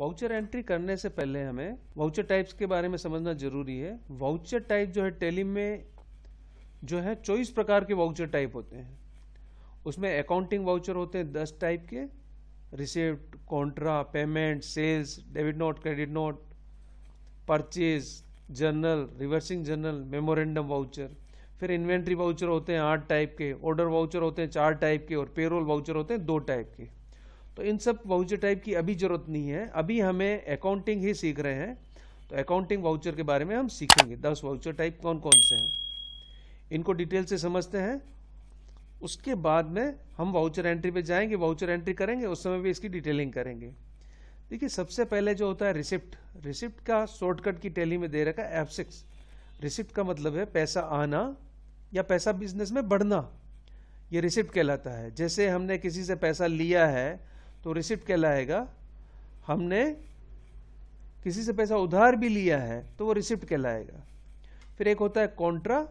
Voucher entry करने से पहले हमें वाउचर टाइप्स के बारे में समझना जरूरी है। वाउचर टाइप जो है टेली में जो है 24 प्रकार के वाउचर टाइप होते हैं। उसमें अकाउंटिंग वाउचर होते हैं 10 टाइप के, receipt, contra, payment, sales, debit note, credit note, purchase, journal, reversing journal, memorandum voucher. फिर इन्वेंट्री वाउचर होते हैं 8 टाइप के, ऑर्डर वाउचर होते हैं 4 टाइप के और पेरोल वाउचर होते हैं 2 टाइप के। तो इन सब वाउचर टाइप की अभी जरूरत नहीं है, अभी हमें अकाउंटिंग ही सीख रहे हैं। तो अकाउंटिंग वाउचर के बारे में हम सीखेंगे 10 वाउचर टाइप कौन कौन से हैं, इनको डिटेल से समझते हैं। उसके बाद में हम वाउचर एंट्री पे जाएंगे, वाउचर एंट्री करेंगे, उस समय भी इसकी डिटेलिंग करेंगे। देखिए सबसे पहले जो होता है रिसिप्ट, रिसिप्ट का शॉर्टकट की टैली में दे रखा है F6। रिसिप्ट का मतलब है पैसा आना या पैसा बिजनेस में बढ़ना, ये रिसिप्ट कहलाता है। जैसे हमने किसी से पैसा लिया है तो रिसिप्ट कहलाएगा, हमने किसी से पैसा उधार भी लिया है तो वो रिसिप्ट कहलाएगा। फिर एक होता है कॉन्ट्रा,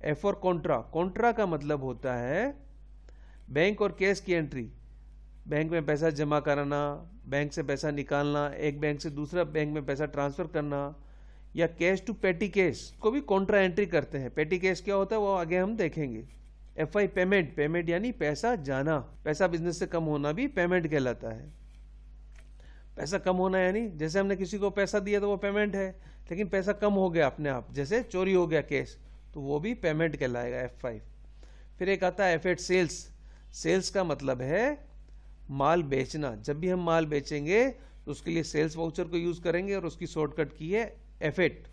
F और कॉन्ट्रा। कॉन्ट्रा का मतलब होता है बैंक और कैश की एंट्री, बैंक में पैसा जमा कराना, बैंक से पैसा निकालना, एक बैंक से दूसरा बैंक में पैसा ट्रांसफर करना, या कैश टू पेटी कैश को भी कॉन्ट्रा एंट्री करते हैं। पेटी कैश क्या होता है वो आगे हम देखेंगे। FI पेमेंट, पेमेंट यानी पैसा जाना, पैसा बिजनेस से कम होना भी पेमेंट कहलाता है। पैसा कम होना यानी जैसे हमने किसी को पैसा दिया तो वो पेमेंट है, लेकिन पैसा कम हो गया अपने आप, जैसे चोरी हो गया कैश, तो वो भी पेमेंट कहलाएगा F5। फिर एक आता है F8 सेल्स। सेल्स का मतलब है माल बेचना। जब भी हम माल बेचेंगे तो उसके लिए सेल्स वाउचर को यूज करेंगे और उसकी शॉर्टकट की है F8।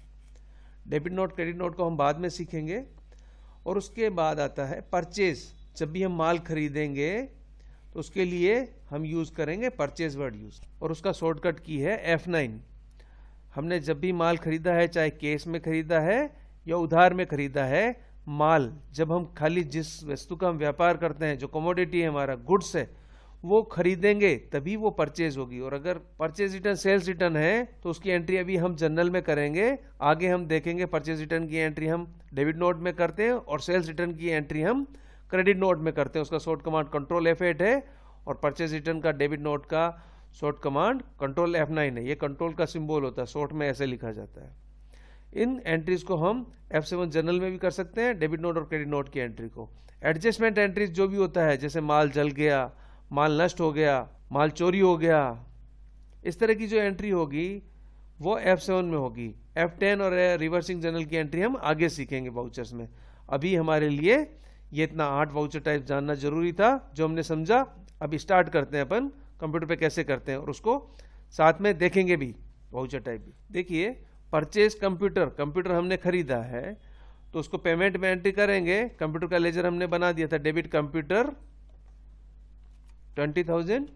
Debit note, credit note को हम बाद में सीखेंगे। और उसके बाद आता है परचेज। जब भी हम माल खरीदेंगे तो उसके लिए हम यूज करेंगे परचेज वर्ड यूज, और उसका शॉर्टकट की है F9। हमने जब भी माल खरीदा है, चाहे कैश में खरीदा है या उधार में खरीदा है, माल जब हम खाली जिस वस्तु का हम व्यापार करते हैं, जो कमोडिटी है हमारा, गुड्स है, वो खरीदेंगे तभी वो परचेज होगी। और अगर परचेज रिटर्न सेल्स रिटर्न है तो उसकी एंट्री अभी हम जर्नल में करेंगे, आगे हम देखेंगे परचेज रिटर्न की एंट्री हम डेबिट नोट में करते हैं और सेल्स रिटर्न की एंट्री हम क्रेडिट नोट में करते हैं। उसका शॉर्ट कमांड कंट्रोल F8 है और परचेज रिटर्न का डेबिट नोट का शॉर्ट कमांड कंट्रोल F9 है। ये कंट्रोल का सिंबल होता है, शॉर्ट में ऐसे लिखा जाता है। इन एंट्रीज को हम F7 जर्नल में भी कर सकते हैं, डेबिट नोट और क्रेडिट नोट की एंट्री को। एडजस्टमेंट एंट्रीज जो भी होता है, जैसे माल जल गया, माल नष्ट हो गया, माल चोरी हो गया, इस तरह की जो एंट्री होगी वो F7 में होगी। F10 और रिवर्सिंग जर्नल की एंट्री हम आगे सीखेंगे वाउचर्स में। अभी हमारे लिए ये इतना 8 वाउचर टाइप जानना जरूरी था जो हमने समझा। अभी स्टार्ट करते हैं अपन कंप्यूटर पे कैसे करते हैं, और उसको साथ में देखेंगे भी वाउचर टाइप भी। देखिए परचेज कंप्यूटर, कंप्यूटर हमने खरीदा है तो उसको पेमेंट में एंट्री करेंगे। कंप्यूटर का लेजर हमने बना दिया था, debit computer 20,000,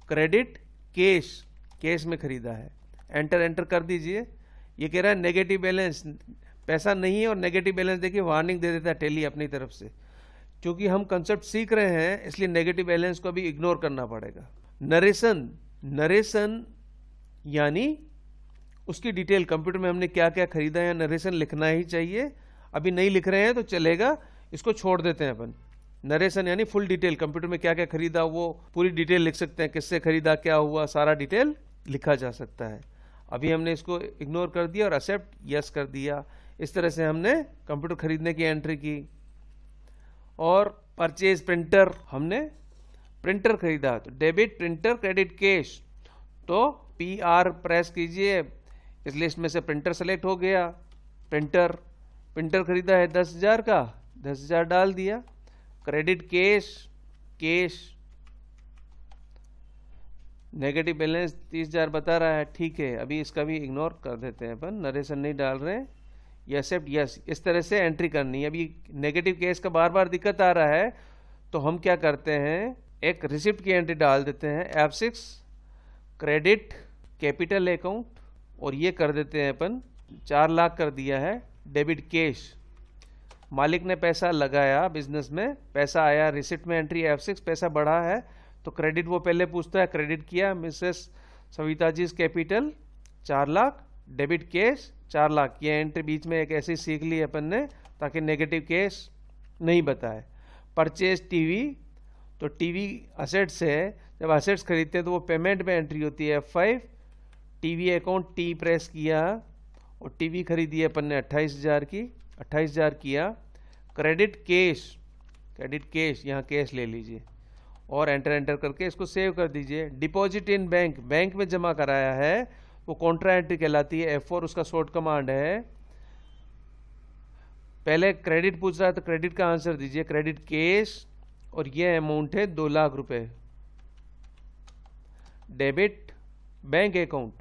credit cash, cash में खरीदा है, एंटर एंटर कर दीजिए। ये कह रहा है नेगेटिव बैलेंस, पैसा नहीं है और नेगेटिव बैलेंस, देखिए वार्निंग दे देता है टेली अपनी तरफ से। क्योंकि हम कंसेप्ट सीख रहे हैं इसलिए नेगेटिव बैलेंस को भी इग्नोर करना पड़ेगा। नरेशन, नरेशन यानी उसकी डिटेल, कंप्यूटर में हमने क्या क्या खरीदा है, नरेशन लिखना ही चाहिए। अभी नहीं लिख रहे हैं तो चलेगा, इसको छोड़ देते हैं अपन। नरेशन यानी फुल डिटेल, कंप्यूटर में क्या क्या खरीदा वो पूरी डिटेल लिख सकते हैं, किससे खरीदा, क्या हुआ, सारा डिटेल लिखा जा सकता है। अभी हमने इसको इग्नोर कर दिया और एक्सेप्ट यस कर दिया। इस तरह से हमने कंप्यूटर खरीदने की एंट्री की। और परचेज प्रिंटर, हमने प्रिंटर खरीदा तो डेबिट प्रिंटर क्रेडिट कैश, तो PR प्रेस कीजिए, इस लिस्ट में से प्रिंटर सेलेक्ट हो गया। प्रिंटर, प्रिंटर खरीदा है 10,000 का, 10,000 डाल दिया। Credit cash, cash negative balance 30,000 बता रहा है, ठीक है, अभी इसका भी इग्नोर कर देते हैं अपन, नरेशन नहीं डाल रहे हैं। ये एक्सेप्ट यस, इस तरह से एंट्री करनी है। अभी नेगेटिव कैश का बार बार दिक्कत आ रहा है तो हम क्या करते हैं, एक रिसिप्ट की एंट्री डाल देते हैं F6, क्रेडिट कैपिटल अकाउंट, और ये कर देते हैं अपन 4 लाख कर दिया है। डेबिट कैश, मालिक ने पैसा लगाया बिजनेस में, पैसा आया, रिसिप्ट में एंट्री F6, पैसा बढ़ा है तो क्रेडिट वो पहले पूछता है, क्रेडिट किया Mrs Savita ji capital 4 lakh, debit cash 4 lakh. ये एंट्री बीच में एक ऐसी सीख ली अपन ने ताकि नेगेटिव कैश नहीं बताए। परचेज टीवी, तो टीवी असेट्स है, जब असेट्स खरीदते हैं तो वो पेमेंट में एंट्री होती है F5। TV account T press किया और टीवी खरीदी है अपन ने 28,000 की, 28,000 किया। क्रेडिट कैश यहाँ कैश ले लीजिए और एंटर करके इसको सेव कर दीजिए। डिपॉजिट इन बैंक में जमा कराया है, वो कॉन्ट्रा एंट्री कहलाती है। F4 उसका शॉर्ट कमांड है। पहले क्रेडिट पूछ रहा है तो क्रेडिट का आंसर दीजिए, क्रेडिट कैश, और ये अमाउंट है 2 लाख रुपए। Debit bank account.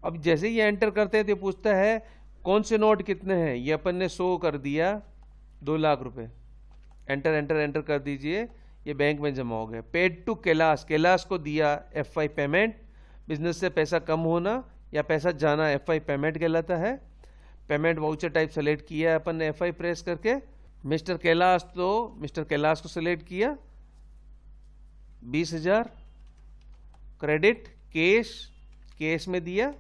अब जैसे ही एंटर करते हैं तो पूछता है कौन से नोट कितने हैं, ये अपन ने 100 कर दिया, 2 लाख रुपए। एंटर कर दीजिए, ये बैंक में जमा हो गए। पेड टू कैलाश को दिया F5 पेमेंट। बिजनेस से पैसा कम होना या पैसा जाना F5 पेमेंट कहलाता है। पेमेंट वाउचर टाइप सेलेक्ट किया है अपन ने F5 प्रेस करके। मिस्टर कैलाश को सेलेक्ट किया, 20,000। क्रेडिट कैश में दिया,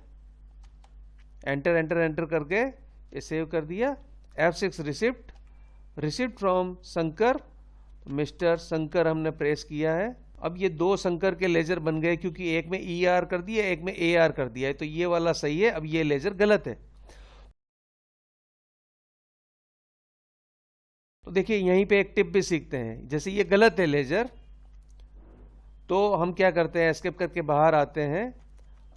एंटर करके ये सेव कर दिया। F6 receipt from Shankar, mister Shankar हमने प्रेस किया है। अब ये 2 शंकर के लेजर बन गए, क्योंकि एक में ER कर दिया, एक में AR कर दिया है, तो ये वाला सही है। अब ये लेजर गलत है। तो देखिए यहीं पे एक टिप भी सीखते हैं। जैसे ये गलत है लेजर, तो हम क्या करते हैं, एस्केप करके बाहर आते हैं,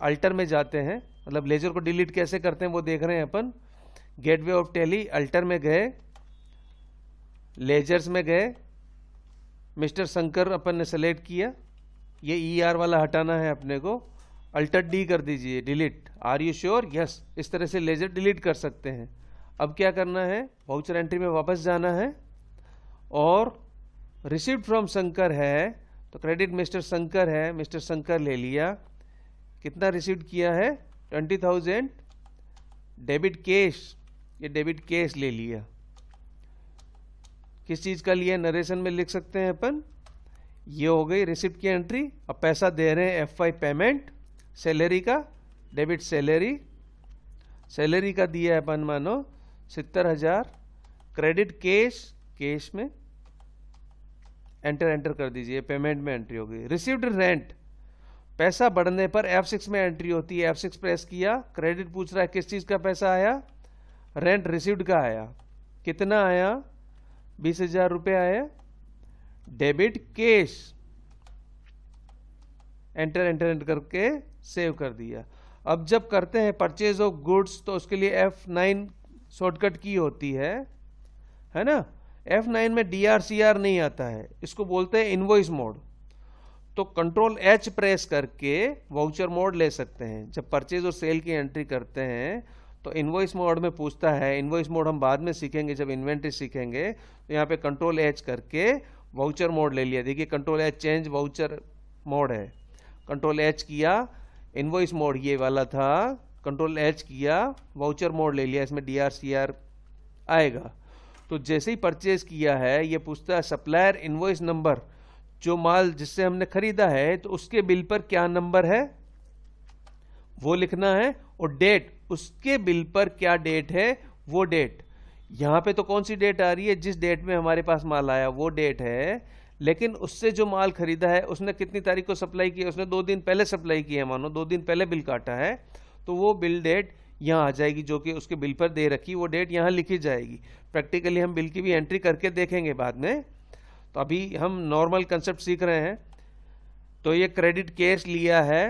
अल्टर में जाते हैं। मतलब लेजर को डिलीट कैसे करते हैं वो देख रहे हैं अपन। गेटवे ऑफ टेली, अल्टर में गए, लेजर्स में गए, मिस्टर शंकर अपन ने सेलेक्ट किया। ये ER वाला हटाना है अपने को, अल्टर D कर दीजिए, delete. Are you sure? Yes. इस तरह से लेजर डिलीट कर सकते हैं। अब क्या करना है, वाउचर एंट्री में वापस जाना है और रिसीव्ड फ्रॉम शंकर है तो क्रेडिट मिस्टर शंकर है, मिस्टर शंकर ले लिया। कितना रिसीव्ड किया है? 20,000। डेबिट कैश, ये डेबिट कैश ले लिया। किस चीज का लिया, नरेशन में लिख सकते हैं अपन। ये हो गई रिसिप्ट की एंट्री। अब पैसा दे रहे हैं F5 पेमेंट, सैलरी का, डेबिट सैलरी का दिया है अपन मानो 70,000। क्रेडिट कैश में एंटर कर दीजिए, पेमेंट में एंट्री हो गई। रिसीव्ड रेंट, पैसा बढ़ने पर F6 में एंट्री होती है। F6 प्रेस किया, क्रेडिट पूछ रहा है किस चीज का पैसा आया, रेंट रिसीव्ड का आया। कितना आया? 20,000 रुपये आया। डेबिट कैश, एंटर करके सेव कर दिया। अब जब करते हैं परचेज ऑफ गुड्स तो उसके लिए F9 शॉर्टकट की होती है ना। F9 में DRCR नहीं आता है, इसको बोलते हैं इनवॉइस मोड। तो कंट्रोल H प्रेस करके वाउचर मोड ले सकते हैं। जब परचेज और सेल की एंट्री करते हैं तो इनवॉइस मोड में पूछता है। इनवॉइस मोड हम बाद में सीखेंगे, जब इन्वेंट्री सीखेंगे। तो यहाँ पे कंट्रोल H करके वाउचर मोड ले लिया। देखिए control H change voucher mode है। कंट्रोल H किया, इनवॉइस मोड ये वाला था, कंट्रोल H किया, वाउचर मोड ले लिया, इसमें DRCR आएगा। तो जैसे ही परचेज किया है ये पूछता है सप्लायर इनवॉइस नंबर, जो माल जिससे हमने खरीदा है तो उसके बिल पर क्या नंबर है वो लिखना है, और डेट, उसके बिल पर क्या डेट है वो डेट। यहां पे तो कौन सी डेट आ रही है, जिस डेट में हमारे पास माल आया वो डेट है। लेकिन उससे जो माल खरीदा है उसने कितनी तारीख को सप्लाई किया, उसने 2 दिन पहले सप्लाई किया है, मानो 2 दिन पहले बिल काटा है, तो वो बिल डेट यहाँ आ जाएगी, जो कि उसके बिल पर दे रखी, वो डेट यहाँ लिखी जाएगी। प्रैक्टिकली हम बिल की भी एंट्री करके देखेंगे बाद में। तो अभी हम नॉर्मल कंसेप्ट सीख रहे हैं। तो ये क्रेडिट कैश लिया है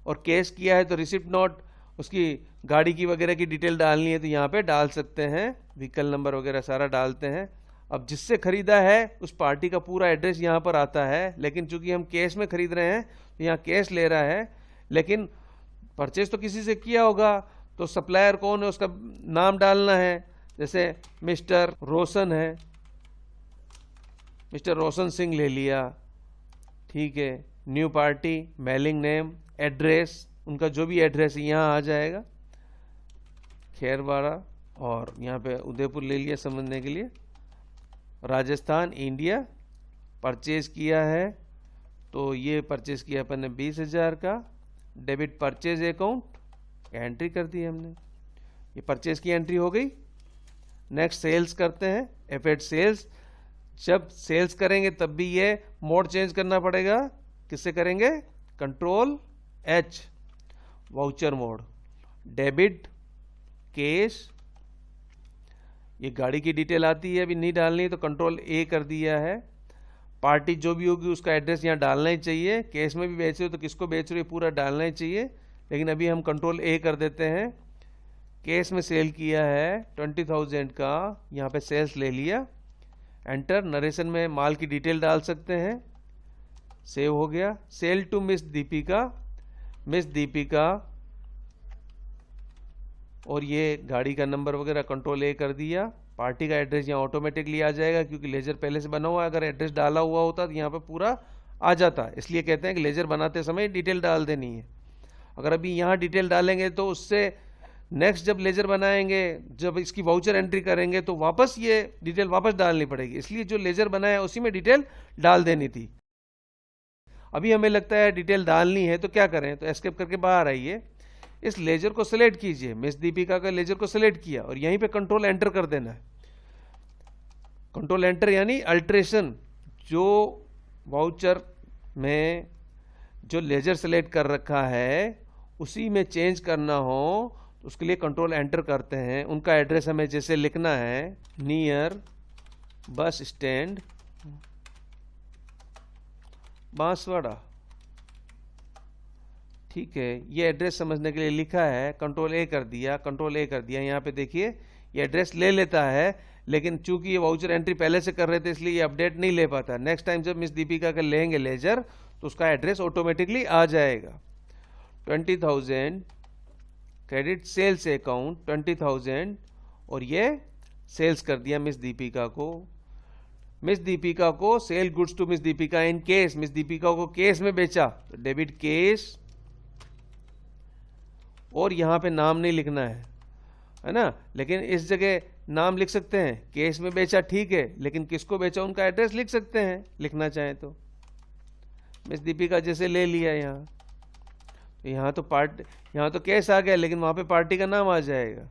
और कैश किया है, तो रिसिप्ट नोट, उसकी गाड़ी की वगैरह की डिटेल डालनी है तो यहाँ पे डाल सकते हैं, व्हीकल नंबर वगैरह सारा डालते हैं। अब जिससे खरीदा है उस पार्टी का पूरा एड्रेस यहाँ पर आता है, लेकिन चूंकि हम कैश में खरीद रहे हैं तो यहाँ कैश ले रहा है, लेकिन परचेज तो किसी से किया होगा, तो सप्लायर कौन है उसका नाम डालना है। जैसे मिस्टर रोशन है, मिस्टर रोशन सिंह ले लिया, ठीक है। New party, mailing name, address, उनका जो भी एड्रेस है यहाँ आ जाएगा, खेरवाड़ा, और यहाँ पे उदयपुर ले लिया समझने के लिए। राजस्थान, इंडिया, परचेज किया है तो ये परचेज किया अपन ने 20,000 का। डेबिट परचेज अकाउंट, एंट्री कर दी हमने, ये परचेज की एंट्री हो गई। नेक्स्ट सेल्स करते हैं, F8 सेल्स। जब सेल्स करेंगे तब भी ये मोड चेंज करना पड़ेगा, किससे करेंगे, control H, voucher mode, debit cash. ये गाड़ी की डिटेल आती है, अभी नहीं डालनी तो कंट्रोल ए कर दिया है। पार्टी जो भी होगी उसका एड्रेस यहाँ डालना ही चाहिए, कैश में भी बेच रहे हो तो किसको बेच रहे हो पूरा डालना ही चाहिए, लेकिन अभी हम कंट्रोल ए कर देते हैं। कैश में सेल किया है 20,000 का, यहाँ पे सेल्स ले लिया, एंटर। नरेशन में माल की डिटेल डाल सकते हैं, सेव हो गया। Sell to miss Deepika, miss Deepika, और ये गाड़ी का नंबर वगैरह कंट्रोल ए कर दिया। पार्टी का एड्रेस यहाँ ऑटोमेटिकली आ जाएगा क्योंकि लेजर पहले से बना हुआ है, अगर एड्रेस डाला हुआ होता तो यहाँ पे पूरा आ जाता, इसलिए कहते हैं कि लेजर बनाते समय डिटेल डाल देनी है। अगर अभी यहाँ डिटेल डालेंगे तो उससे नेक्स्ट जब लेजर बनाएंगे, जब इसकी वाउचर एंट्री करेंगे तो वापस ये डिटेल वापस डालनी पड़ेगी, इसलिए जो लेजर बनाया उसी में डिटेल डाल देनी थी। अभी हमें लगता है डिटेल डालनी है तो क्या करें, तो एस्केप करके बाहर आइए, इस लेजर को सिलेक्ट कीजिए, मिस दीपिका का लेजर को सिलेक्ट किया और यहीं पे कंट्रोल एंटर कर देना है। कंट्रोल एंटर यानी अल्ट्रेशन, जो वाउचर में जो लेजर सेलेक्ट कर रखा है उसी में चेंज करना हो तो उसके लिए कंट्रोल एंटर करते हैं। उनका एड्रेस हमें जैसे लिखना है, नियर बस स्टैंड बांसवाड़ा, ठीक है। ये एड्रेस समझने के लिए लिखा है, कंट्रोल ए कर दिया, कंट्रोल ए कर दिया। यहाँ पे देखिए ये एड्रेस ले लेता है, लेकिन चूंकि ये वाउचर एंट्री पहले से कर रहे थे इसलिए ये अपडेट नहीं ले पाता। नेक्स्ट टाइम जब मिस दीपिका का लेंगे लेजर तो उसका एड्रेस ऑटोमेटिकली आ जाएगा। 20,000 क्रेडिट सेल्स अकाउंट 20,000, और ये सेल्स कर दिया मिस दीपिका को। मिस दीपिका को sell goods to miss Deepika in cash, miss Deepika को केस में बेचा तो डेबिट केस, और यहाँ पे नाम नहीं लिखना है ना, लेकिन इस जगह नाम लिख सकते हैं। केस में बेचा ठीक है, लेकिन किसको बेचा उनका एड्रेस लिख सकते हैं लिखना चाहें तो। मिस दीपिका जैसे ले लिया यहाँ, तो यहाँ तो केस आ गया लेकिन वहाँ पे पार्टी का नाम आ जाएगा।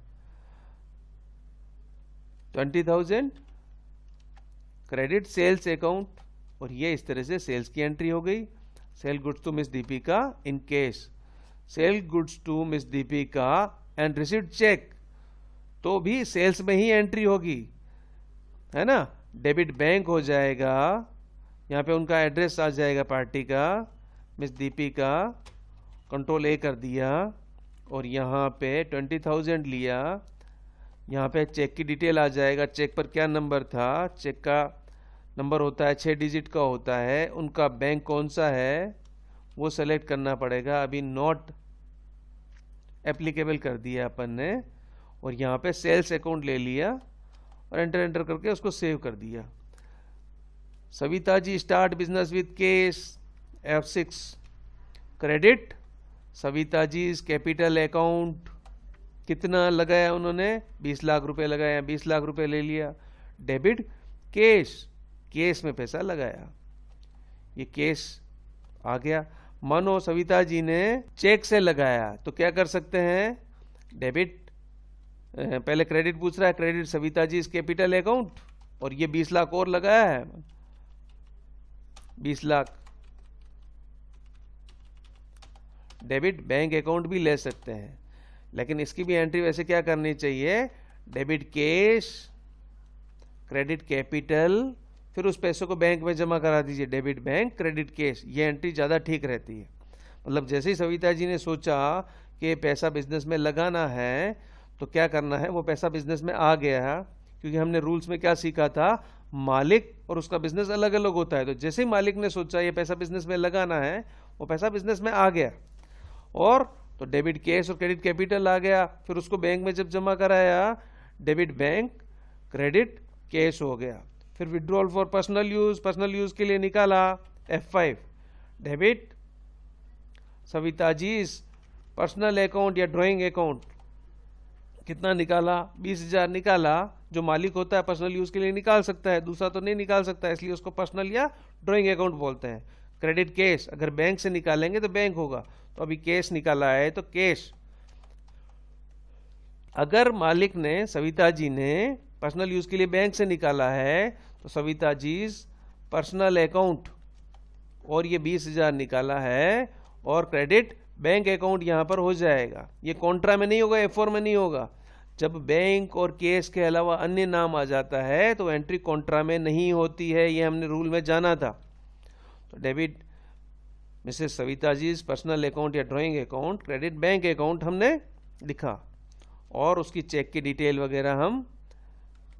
20,000 क्रेडिट सेल्स अकाउंट, और ये इस तरह से सेल्स की एंट्री हो गई। Sell goods to miss Deepika in cash, sell goods to miss Deepika and received cheque, तो भी सेल्स में ही एंट्री होगी, है ना। डेबिट बैंक हो जाएगा, यहाँ पे उनका एड्रेस आ जाएगा पार्टी का, मिस दीपिका, कंट्रोल ए कर दिया, और यहाँ पे 20,000 लिया। यहाँ पे चेक की डिटेल आ जाएगा, चेक पर क्या नंबर था, चेक का नंबर होता है 6 डिजिट का होता है, उनका बैंक कौन सा है वो सेलेक्ट करना पड़ेगा। अभी नॉट एप्लीकेबल कर दिया अपन ने, और यहाँ पे सेल्स अकाउंट ले लिया और एंटर एंटर करके उसको सेव कर दिया। Savita ji start business with cash F6 credit, Savita ji capital account कितना लगाया उन्होंने, 20 लाख रुपए लगाया, 20 लाख रुपए ले लिया। डेबिट केस, केस में पैसा लगाया, ये केस आ गया। मानो सविता जी ने चेक से लगाया तो क्या कर सकते हैं, डेबिट, पहले क्रेडिट पूछ रहा है, क्रेडिट सविता जी इस कैपिटल अकाउंट, और ये 20 लाख और लगाया है, 20 लाख। डेबिट बैंक अकाउंट भी ले सकते हैं, लेकिन इसकी भी एंट्री वैसे क्या करनी चाहिए, डेबिट कैश, क्रेडिट कैपिटल, फिर उस पैसों को बैंक में जमा करा दीजिए, डेबिट बैंक क्रेडिट कैश, ये एंट्री ज़्यादा ठीक रहती है। मतलब जैसे ही सविता जी ने सोचा कि पैसा बिजनेस में लगाना है तो क्या करना है, वो पैसा बिजनेस में आ गया, क्योंकि हमने रूल्स में क्या सीखा था, मालिक और उसका बिजनेस अलग अलग होता है। तो जैसे ही मालिक ने सोचा ये पैसा बिजनेस में लगाना है, वो पैसा बिजनेस में आ गया, और तो डेबिट कैश और क्रेडिट कैपिटल आ गया। फिर उसको बैंक में जब जमा कराया, डेबिट बैंक क्रेडिट कैश हो गया। फिर withdrawal for personal use, personal use के लिए निकाला F5, debit Savita ji personal account या ड्राइंग अकाउंट, कितना निकाला, 20,000 निकाला। जो मालिक होता है पर्सनल यूज के लिए निकाल सकता है, दूसरा तो नहीं निकाल सकता, इसलिए उसको पर्सनल या ड्राइंग अकाउंट बोलते हैं। क्रेडिट कैश, अगर बैंक से निकालेंगे तो बैंक होगा, तो अभी कैश निकाला है तो कैश। अगर मालिक ने, सविता जी ने पर्सनल यूज के लिए बैंक से निकाला है तो सविता जीज पर्सनल अकाउंट, और ये 20,000 निकाला है, और क्रेडिट बैंक अकाउंट यहाँ पर हो जाएगा। ये कॉन्ट्रा में नहीं होगा, F4 में नहीं होगा। जब बैंक और केस के अलावा अन्य नाम आ जाता है तो एंट्री कॉन्ट्रा में नहीं होती है, ये हमने रूल में जाना था। तो डेबिट मिसेस सविता जी पर्सनल अकाउंट या drawing account, credit bank account हमने लिखा, और उसकी चेक की डिटेल वगैरह हम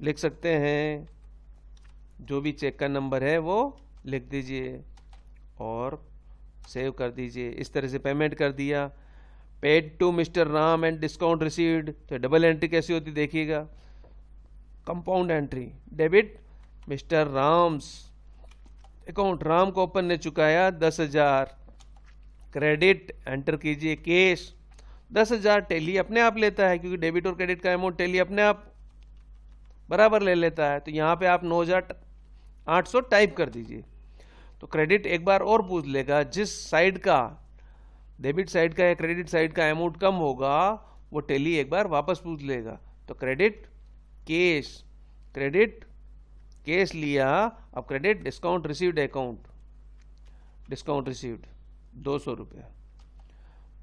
लिख सकते हैं। जो भी चेक का नंबर है वो लिख दीजिए और सेव कर दीजिए। इस तरह से पेमेंट कर दिया। Paid to mister Ram and discount received, तो डबल एंट्री कैसी होती देखिएगा, compound entry. Debit mister Ram's account, Ram को अपन ने चुकाया 10,000। क्रेडिट एंटर कीजिए कैश 10,000। टेली अपने आप लेता है, क्योंकि डेबिट और क्रेडिट का अमाउंट टेली अपने आप बराबर ले लेता है। तो यहाँ पे आप 9,800 टाइप कर दीजिए। तो क्रेडिट एक बार और पूछ लेगा, जिस साइड का डेबिट साइड का या क्रेडिट साइड का अमाउंट कम होगा वो टेली एक बार वापस पूछ लेगा। तो क्रेडिट कैश लिया। अब credit discount received account, discount received 200 रुपया।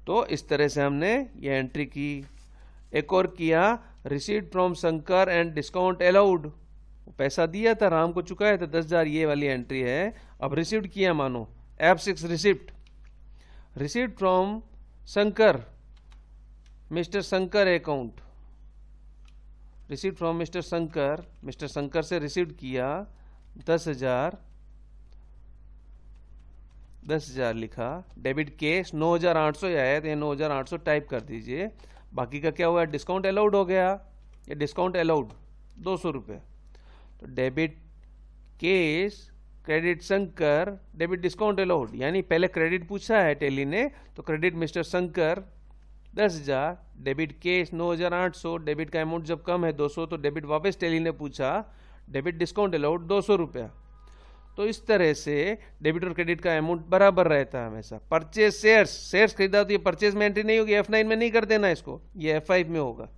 तो इस तरह से हमने ये एंट्री की। एक और किया, received from Shankar and discount allowed, पैसा दिया था, राम को चुकाया था 10,000, ये वाली एंट्री है। अब रिसीव्ड किया, मानो F6 receipt, received from Shankar, mister Shankar account, received from mister Shankar से रिसीव्ड किया 10,000 लिखा। डेबिट कैश 9,800 आया, तो ये 9,800 टाइप कर दीजिए। बाकी का क्या हुआ, डिस्काउंट अलाउड हो गया, ये डिस्काउंट अलाउड 200 रुपये। तो debit cash, credit Shankar, debit discount allowed, यानी पहले क्रेडिट पूछा है टेली ने, तो credit mister Shankar 10,000, debit cash 9,800, debit का अमाउंट जब कम है 200 तो डेबिट वापस टेली ने पूछा, डेबिट डिस्काउंट अलाउड 200 रुपया। तो इस तरह से डेबिट और क्रेडिट का अमाउंट बराबर रहता है हमेशा। परचेज शेयर्स खरीदा तो ये परचेज में एंट्री नहीं होगी, F9 में नहीं कर देना इसको, ये F5 में होगा,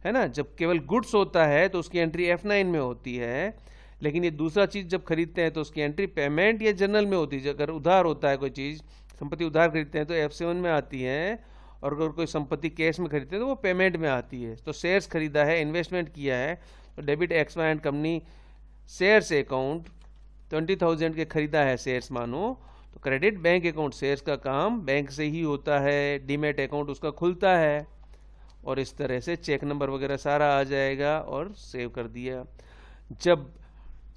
है ना। जब केवल गुड्स होता है तो उसकी एंट्री F9 में होती है, लेकिन ये दूसरा चीज जब खरीदते हैं तो उसकी एंट्री पेमेंट या जनरल में होती है। अगर उधार होता है कोई चीज, संपत्ति उधार खरीदते हैं तो F7 में आती है, और अगर कोई संपत्ति कैश में खरीदते हैं तो वो पेमेंट में आती है। तो शेयर्स खरीदा है, इन्वेस्टमेंट किया है, तो debit XY and company shares account 20,000 के खरीदा है शेयर्स मानो, तो क्रेडिट बैंक अकाउंट, शेयर्स का काम बैंक से ही होता है, डीमेट अकाउंट उसका खुलता है, और इस तरह से चेक नंबर वगैरह सारा आ जाएगा और सेव कर दिया। जब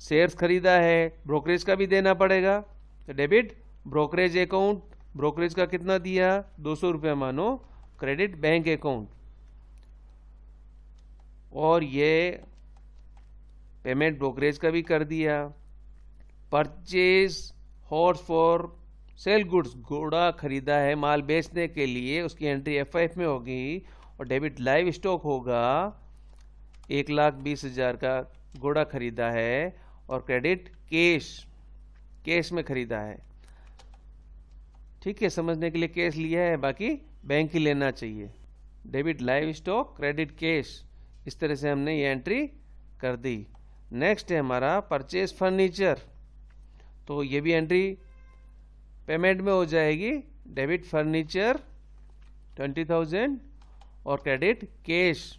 शेयर्स खरीदा है, ब्रोकरेज का भी देना पड़ेगा, तो डेबिट ब्रोकरेज अकाउंट, ब्रोकरेज का कितना दिया 200 रुपया मानो, क्रेडिट बैंक अकाउंट, और ये पेमेंट ब्रोकरेज का भी कर दिया। Purchase horse for sell goods, घोड़ा खरीदा है माल बेचने के लिए, उसकी एंट्री F5 में होगी, और डेबिट लाइव स्टॉक होगा, 1,20,000 का घोड़ा खरीदा है, और क्रेडिट कैश में खरीदा है। ठीक है, समझने के लिए कैश लिया है, बाकी बैंक ही लेना चाहिए। Debit live stock, credit cash, इस तरह से हमने ये एंट्री कर दी। नेक्स्ट है हमारा परचेज फर्नीचर, तो ये भी एंट्री पेमेंट में हो जाएगी। डेबिट फर्नीचर 20,000 और क्रेडिट कैश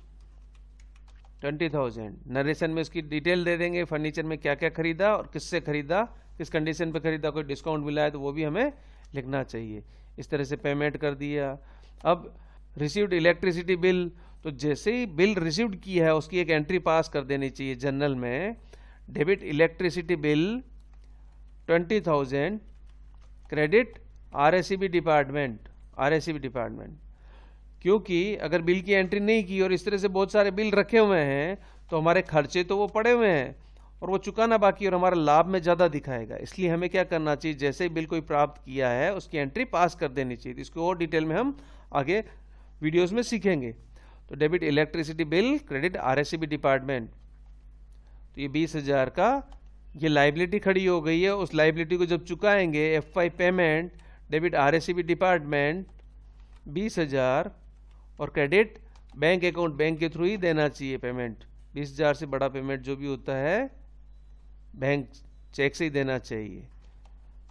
20,000। नरेशन में इसकी डिटेल दे देंगे, फर्नीचर में क्या क्या खरीदा और किससे खरीदा, किस कंडीशन पे खरीदा, कोई डिस्काउंट मिला है तो वो भी हमें लिखना चाहिए। इस तरह से पेमेंट कर दिया। अब रिसीव्ड इलेक्ट्रिसिटी बिल, तो जैसे ही बिल रिसीव्ड की है उसकी एक एंट्री पास कर देनी चाहिए जनरल में। Debit electricity bill 20,000, credit RACB department, क्योंकि अगर बिल की एंट्री नहीं की और इस तरह से बहुत सारे बिल रखे हुए हैं तो हमारे खर्चे तो वो पड़े हुए हैं और वो चुकाना बाकी, और हमारा लाभ में ज़्यादा दिखाएगा। इसलिए हमें क्या करना चाहिए, जैसे ही बिल कोई प्राप्त किया है उसकी एंट्री पास कर देनी चाहिए। इसको और डिटेल में हम आगे वीडियोस में सीखेंगे। तो debit electricity bill, credit RACB department, तो ये 20,000 का ये लाइबिलिटी खड़ी हो गई है। उस लाइबिलिटी को जब चुकाएंगे F5 payment, debit RACB department 20,000, और क्रेडिट बैंक अकाउंट, बैंक के थ्रू ही देना चाहिए पेमेंट। 20,000 से बड़ा पेमेंट जो भी होता है बैंक चेक से ही देना चाहिए।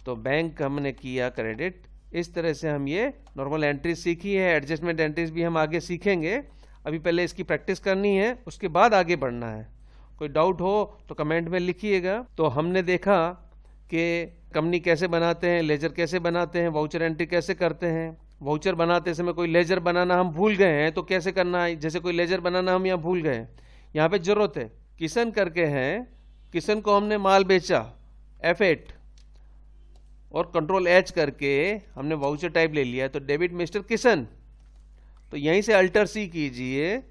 तो बैंक हमने किया क्रेडिट। इस तरह से हम ये नॉर्मल एंट्रीज सीखी है, एडजस्टमेंट एंट्रीज भी हम आगे सीखेंगे। अभी पहले इसकी प्रैक्टिस करनी है, उसके बाद आगे बढ़ना है। कोई डाउट हो तो कमेंट में लिखिएगा। तो हमने देखा कि कंपनी कैसे बनाते हैं, लेजर कैसे बनाते हैं, वाउचर एंट्री कैसे करते हैं। वाउचर बनाते समय कोई लेजर बनाना हम भूल गए हैं तो कैसे करना है, जैसे कोई लेजर बनाना हम यहाँ भूल गए, यहाँ पे जरूरत है। किशन करके हैं, किशन को हमने माल बेचा F8 और कंट्रोल H करके हमने वाउचर टाइप ले लिया, तो डेबिट मिस्टर किशन। तो यहीं से अल्टर सी कीजिए,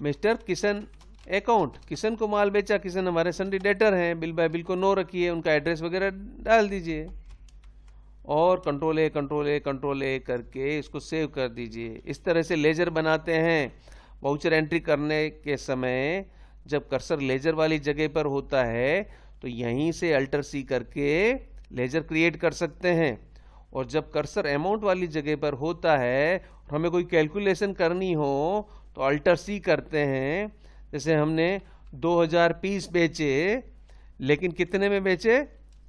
मिस्टर किशन अकाउंट। किशन को माल बेचा, किशन हमारे सन्डी डेटर हैं, बिल बाय बिल को नो रखिए, उनका एड्रेस वगैरह डाल दीजिए और कंट्रोल ए करके इसको सेव कर दीजिए। इस तरह से लेजर बनाते हैं। वाउचर एंट्री करने के समय जब कर्सर लेजर वाली जगह पर होता है तो यहीं से अल्टर सी करके लेजर क्रिएट कर सकते हैं। और जब कर्सर अमाउंट वाली जगह पर होता है और हमें कोई कैलकुलेशन करनी हो तो अल्टर सी करते हैं। जैसे हमने 2000 पीस बेचे, लेकिन कितने में बेचे,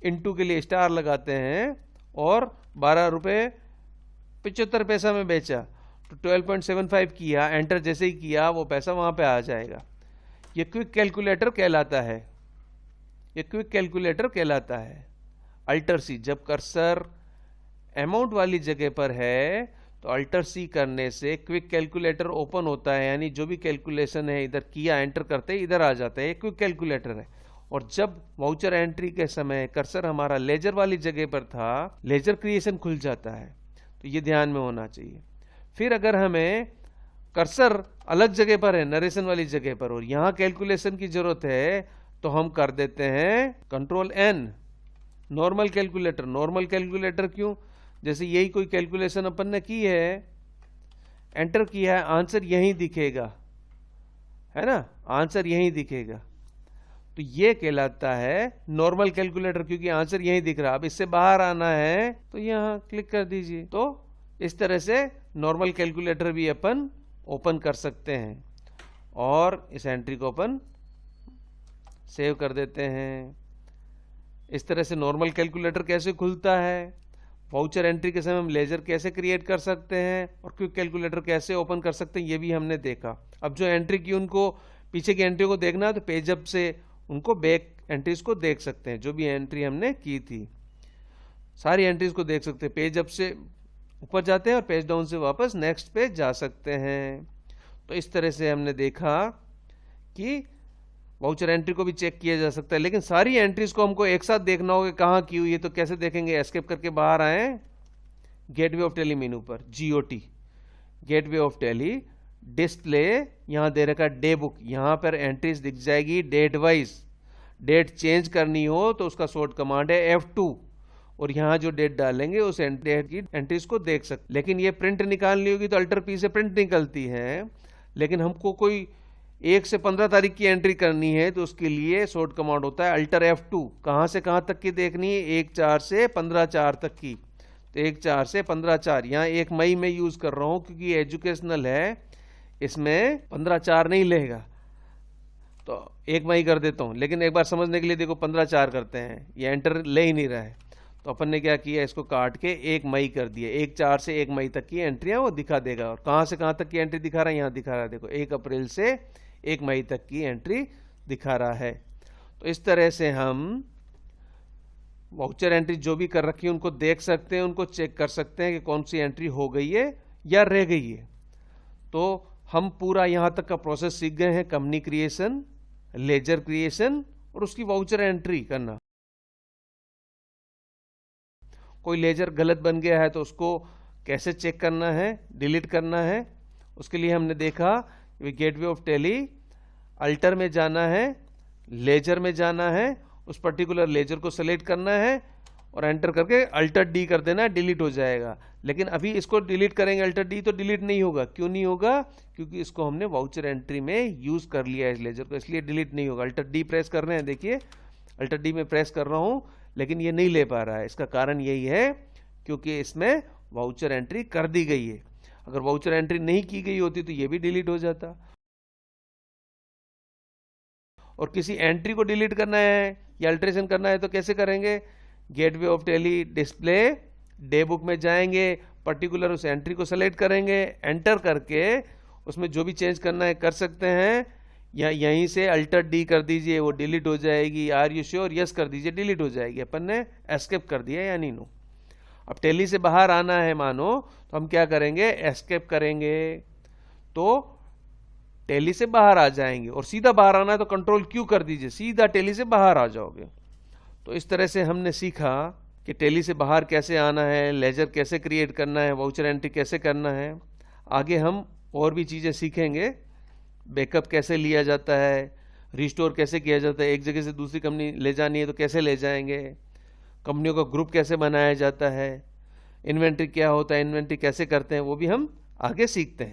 इनटू के लिए स्टार लगाते हैं, और 12 रुपये 75 पैसा में बेचा तो 12.75 किया, एंटर जैसे ही किया वो पैसा वहाँ पे आ जाएगा। ये क्विक कैलकुलेटर कहलाता है, ये क्विक कैलकुलेटर कहलाता है। अल्टर सी, जब कर्सर अमाउंट वाली जगह पर है तो अल्टर सी करने से क्विक कैलकुलेटर ओपन होता है, यानी जो भी कैलकुलेशन है इधर किया, एंटर करते ही इधर आ जाता है, ये क्विक कैलकुलेटर है। और जब वाउचर एंट्री के समय कर्सर हमारा लेजर वाली जगह पर था, लेजर क्रिएशन खुल जाता है, तो ये ध्यान में होना चाहिए। फिर अगर हमें कर्सर अलग जगह पर है, नरेशन वाली जगह पर, और यहाँ कैलकुलेशन की जरूरत है, तो हम कर देते हैं control N, normal calculator. Normal calculator क्यों, जैसे यही कोई कैलकुलेशन अपन ने की है, एंटर किया है, आंसर यहीं दिखेगा, है ना, आंसर यहीं दिखेगा, तो ये कहलाता है नॉर्मल कैलकुलेटर, क्योंकि आंसर यहीं दिख रहा। अब इससे बाहर आना है तो यहाँ क्लिक कर दीजिए। तो इस तरह से नॉर्मल कैलकुलेटर भी अपन ओपन कर सकते हैं और इस एंट्री को अपन सेव कर देते हैं। इस तरह से नॉर्मल कैलकुलेटर कैसे खुलता है, वाउचर एंट्री के समय हम लेजर कैसे क्रिएट कर सकते हैं और क्विक कैलकुलेटर कैसे ओपन कर सकते हैं, ये भी हमने देखा। अब जो एंट्री की उनको पीछे की एंट्री को देखना है तो पेज अप से उनको बैक एंट्रीज को देख सकते हैं, जो भी एंट्री हमने की थी सारी एंट्रीज को देख सकते हैं। पेज अप से ऊपर जाते हैं और पेज डाउन से वापस नेक्स्ट पेज जा सकते हैं। तो इस तरह से हमने देखा कि वाउचर एंट्री को भी चेक किया जा सकता है, लेकिन सारी एंट्रीज को हमको एक साथ देखना होगा कहाँ की हुई है, तो कैसे देखेंगे, एस्केप करके बाहर आए, गेटवे ऑफ टेली मेनू पर, GOT, gateway of Tally, display, यहाँ दे रखा डे बुक, यहाँ पर एंट्रीज दिख जाएगी डेट वाइज। डेट चेंज करनी हो तो उसका शॉर्ट कमांड है F2, और यहाँ जो डेट डालेंगे उस डेट की एंट्रीज को देख सकते। लेकिन ये प्रिंट निकालनी होगी तो अल्टर P से प्रिंट निकलती है, लेकिन हमको कोई 1 से 15 तारीख की एंट्री करनी है तो उसके लिए शॉर्ट कमांड होता है अल्टर F2। कहाँ से कहाँ तक की देखनी है, 1/4 से 15/4 तक की, तो 1/4 से 15/4, यहाँ 1 मई में यूज कर रहा हूँ क्योंकि एजुकेशनल है, इसमें 15/4 नहीं लेगा, तो 1 मई कर देता हूँ। लेकिन एक बार समझने के लिए देखो 15/4 करते हैं, ये एंटर ले ही नहीं रहा है, तो अपन ने क्या किया, इसको काट के 1 मई कर दिया। 1/4 से 1 मई तक की एंट्रियाँ वो दिखा देगा। और कहाँ से कहाँ तक की एंट्री दिखा रहा है, यहाँ दिखा रहा है, देखो 1 अप्रैल से 1 मई तक की एंट्री दिखा रहा है। तो इस तरह से हम वाउचर एंट्री जो भी कर रखी है उनको देख सकते हैं, उनको चेक कर सकते हैं कि कौन सी एंट्री हो गई है या रह गई है। तो हम पूरा यहाँ तक का प्रोसेस सीख गए हैं, कंपनी क्रिएशन, लेजर क्रिएशन और उसकी वाउचर एंट्री करना। कोई लेजर गलत बन गया है तो उसको कैसे चेक करना है, डिलीट करना है, उसके लिए हमने देखा गेटवे ऑफ टेली, अल्टर में जाना है, लेजर में जाना है, उस पर्टिकुलर लेजर को सेलेक्ट करना है और एंटर करके अल्टर D कर देना है, डिलीट हो जाएगा। लेकिन अभी इसको डिलीट करेंगे अल्टर D तो डिलीट नहीं होगा। क्यों नहीं होगा, क्योंकि इसको हमने वाउचर एंट्री में यूज कर लिया है इस लेजर को, इसलिए डिलीट नहीं होगा। अल्टर D प्रेस कर रहे हैं, देखिए अल्टर D में प्रेस कर रहा हूं लेकिन ये नहीं ले पा रहा है। इसका कारण यही है क्योंकि इसमें वाउचर एंट्री कर दी गई है। अगर वाउचर एंट्री नहीं की गई होती तो ये भी डिलीट हो जाता। और किसी एंट्री को डिलीट करना है या अल्ट्रेशन करना है तो कैसे करेंगे? Gateway of Tally display day book में जाएंगे, पर्टिकुलर उस एंट्री को सेलेक्ट करेंगे, एंटर करके उसमें जो भी चेंज करना है कर सकते हैं, या यहीं से अल्टर डी कर दीजिए, वो डिलीट हो जाएगी। Are you sure? यस कर दीजिए, डिलीट हो जाएगी। अपन ने एस्केप कर दिया यानी नो। अब टेली से बाहर आना है मानो, तो हम क्या करेंगे? एस्केप करेंगे तो टेली से बाहर आ जाएंगे, और सीधा बाहर आना है तो कंट्रोल क्यू कर दीजिए, सीधा टेली से बाहर आ जाओगे। तो इस तरह से हमने सीखा कि टेली से बाहर कैसे आना है, लेजर कैसे क्रिएट करना है, वाउचर एंट्री कैसे करना है। आगे हम और भी चीज़ें सीखेंगे, बैकअप कैसे लिया जाता है, रिस्टोर कैसे किया जाता है, एक जगह से दूसरी कंपनी ले जानी है तो कैसे ले जाएंगे, कंपनियों का ग्रुप कैसे बनाया जाता है, इन्वेंट्री क्या होता है, इन्वेंट्री कैसे करते हैं, वो भी हम आगे सीखते हैं।